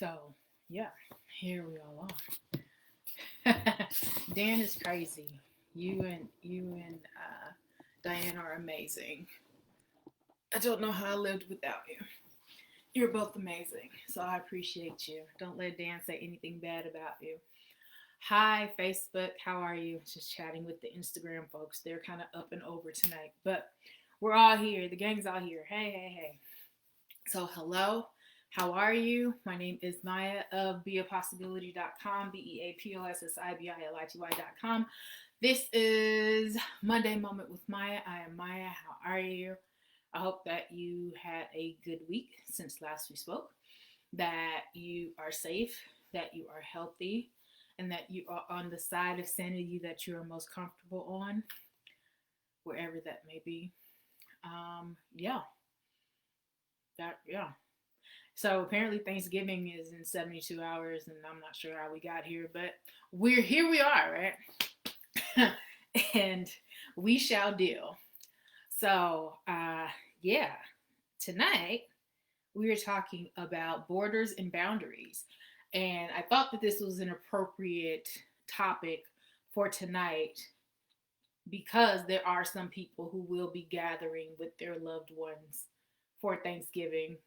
So, yeah, here we all are. Dan is crazy. You and Diane are amazing. I don't know how I lived without you. You're both amazing, so I appreciate you. Don't let Dan say anything bad about you. Hi, Facebook. How are you? Just chatting with the Instagram folks. They're kind of up and over tonight, but we're all here. The gang's all here. Hey, hey, hey. So, hello. How are you? My name is Maiya of beapossibility.com, beapossibili.com. This is Monday Moment with Maiya. I am Maiya. How are you? I hope that you had a good week since last we spoke, that you are safe, that you are healthy, and that you are on the side of sanity that you are most comfortable on, wherever that may be. Yeah, yeah. So apparently Thanksgiving is in 72 hours, and I'm not sure how we got here, but we're here. We are, right? And we shall deal. So, yeah, tonight we are talking about borders and boundaries. And I thought that this was an appropriate topic for tonight because there are some people who will be gathering with their loved ones for Thanksgiving.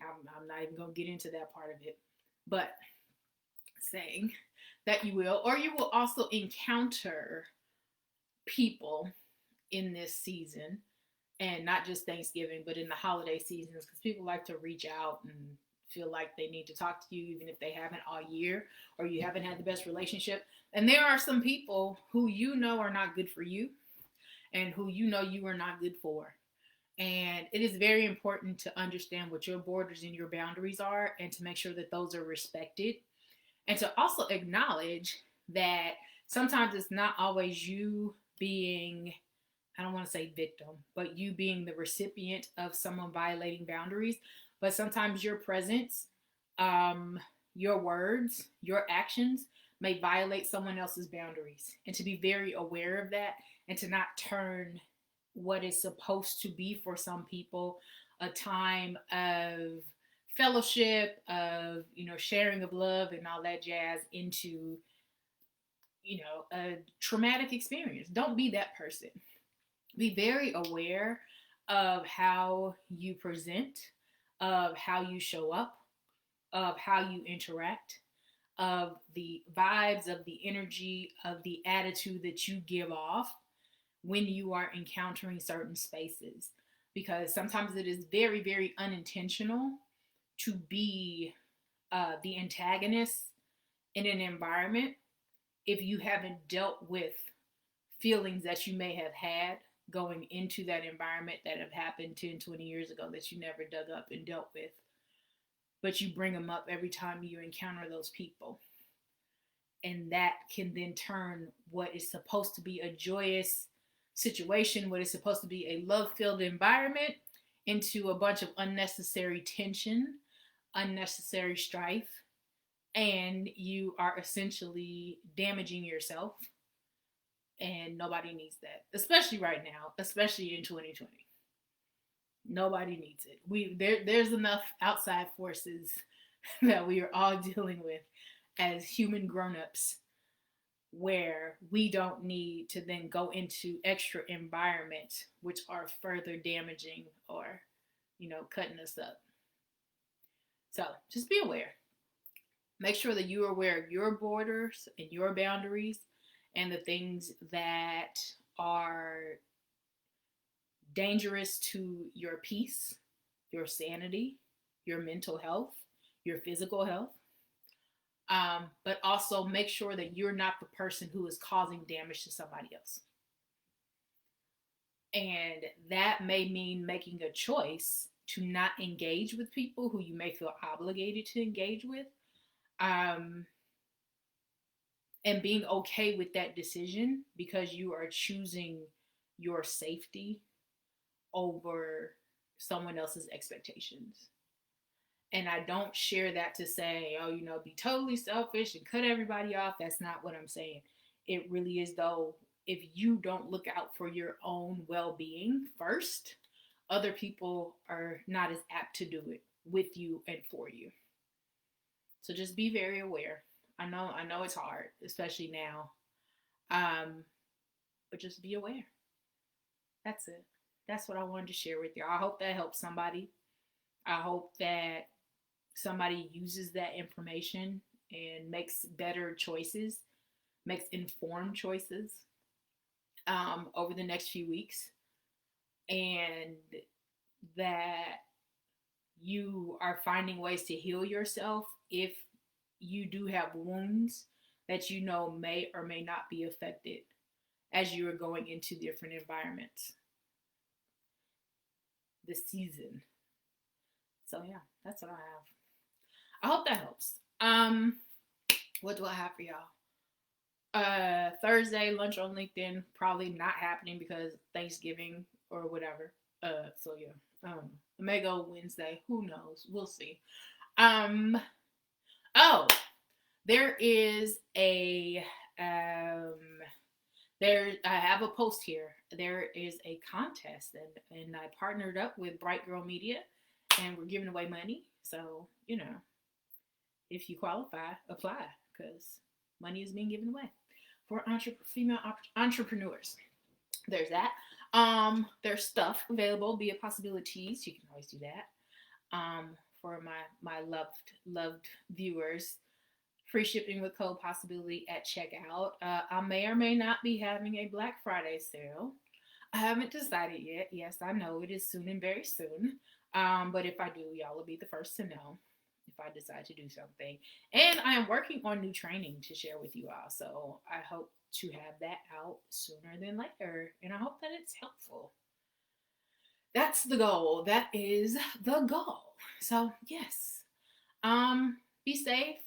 I'm not even going to get into that part of it, but saying that you will, or you will also encounter people in this season, and not just Thanksgiving, but in the holiday seasons, because people like to reach out and feel like they need to talk to you, even if they haven't all year or you haven't had the best relationship. And there are some people who you know are not good for you and who you know you are not good for. And it is very important to understand what your borders and your boundaries are and to make sure that those are respected. And to also acknowledge that sometimes it's not always you being, I don't want to say victim, but you being the recipient of someone violating boundaries. But sometimes your presence, your words, your actions may violate someone else's boundaries. And to be very aware of that and to not turn what is supposed to be for some people a time of fellowship, of sharing of love and all that jazz into a traumatic experience. Don't be that person. Be very aware of how you present, of how you show up, of how you interact, of the vibes, of the energy, of the attitude that you give off when you are encountering certain spaces. Because sometimes it is very, very unintentional to be the antagonist in an environment if you haven't dealt with feelings that you may have had going into that environment that have happened 10, 20 years ago that you never dug up and dealt with. But you bring them up every time you encounter those people. And that can then turn what is supposed to be a joyous situation, what is supposed to be a love-filled environment, into a bunch of unnecessary tension, unnecessary strife, and you are essentially damaging yourself. And nobody needs that, especially right now, especially in 2020. Nobody needs it. There's enough outside forces that we are all dealing with as human grown-ups where we don't need to then go into extra environments which are further damaging or, cutting us up. So just be aware. Make sure that you are aware of your borders and your boundaries and the things that are dangerous to your peace, your sanity, your mental health, your physical health. But also make sure that you're not the person who is causing damage to somebody else. And that may mean making a choice to not engage with people who you may feel obligated to engage with. And being okay with that decision because you are choosing your safety over someone else's expectations. And I don't share that to say, be totally selfish and cut everybody off. That's not what I'm saying. It really is, though, if you don't look out for your own well-being first, other people are not as apt to do it with you and for you. So just be very aware. I know it's hard, especially now. Um, but just be aware. That's it. That's what I wanted to share with you. I hope that helps somebody. I hope that somebody uses that information and makes better choices, makes informed choices over the next few weeks, and that you are finding ways to heal yourself if you do have wounds that you know may or may not be affected as you are going into different environments this season. So yeah, that's what I have. I hope that helps. What do I have for y'all? Thursday lunch on LinkedIn probably not happening because Thanksgiving or whatever. So yeah. I may go Wednesday. Who knows? We'll see. Um. Oh, there is a um. There, I have a post here. There is a contest, and I partnered up with Bright Girl Media, and we're giving away money. So if you qualify, apply because money is being given away for female entrepreneurs. There's that. There's stuff available via possibilities. You can always do that. For my loved viewers, free shipping with code possibility at checkout. I may or may not be having a Black Friday sale. I haven't decided yet. Yes, I know it is soon and very soon. But if I do, y'all will be the first to know if I decide to do something. And I am working on new training to share with you all. So I hope to have that out sooner than later. And I hope that it's helpful. That's the goal. That is the goal. So yes. Be safe.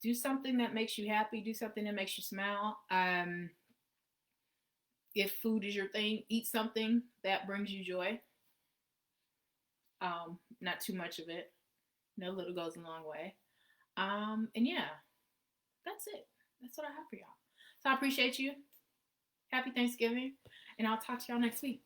Do something that makes you happy. Do something that makes you smile. If food is your thing, eat something that brings you joy. Not too much of it. A little goes a long way. And yeah, that's it. That's what I have for y'all. So I appreciate you. Happy Thanksgiving. And I'll talk to y'all next week.